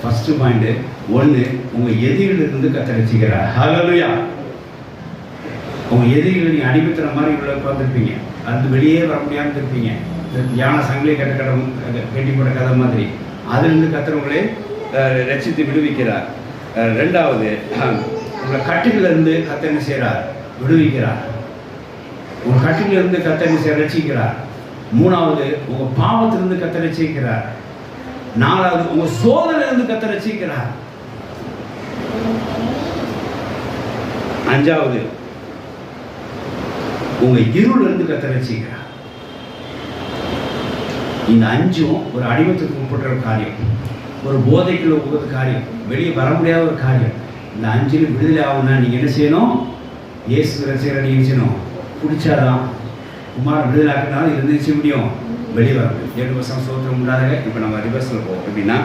First point ஒன்று, உங்கள் எதிரிலிருந்து கர்த்தர் ரட்சிக்கிறார். ஹல்லேலூயா. உங்கள் எதிரிகள் நீங்கள் அடிமைத்தன மாதிரி உள்ள உட்காந்துருப்பீங்க, அது வெளியே வர முடியாமல் இருப்பீங்க. யானை சங்கிலி கட்டி போட்ட கதை மாதிரி அதிலிருந்து கர்த்தர் உங்களை ரட்சித்து விடுவிக்கிறார். ரெண்டாவது, உங்களை கட்டிலிருந்து கர்த்தர் என்ன செய்கிறார்? விடுவிக்கிறார். உங்கள் கட்டிலிருந்து கர்த்தர் என்ன செய்ய ரட்சிக்கிறார். மூணாவது, உங்கள் பாவத்திலிருந்து கர்த்தர் ரட்சிக்கிறார். நாலாவது, உங்கள் சோதனையிலிருந்து கர்த்தர் ரட்சிக்கிறார். அஞ்சாவது, உங்க இருளிலிருந்து கர்த்தர் ரட்சிக்கிறார். இந்த அஞ்சும் ஒரு அடிமைத்துக்கு உட்பட்ட ஒரு காரியம், ஒரு போதைக்குள்ள உட்பட்ட காரியம், வெளியே வர முடியாத ஒரு காரியம். இந்த அஞ்சில் விடுதலை ஆகும்னா நீங்கள் என்ன செய்யணும்? இயேசு ரட்சகரை நீங்கள் செய்யணும். பிடிச்சாதான் குமார் விடுதலை ஆக்கினாலும் இருந்து செய்ய முடியும், வெளியே வர முடியும். 7 வருஷம் சோத்திரம் உண்டாக. இப்போ நம்ம ரிவர்ஸில் போவோம். எப்படின்னா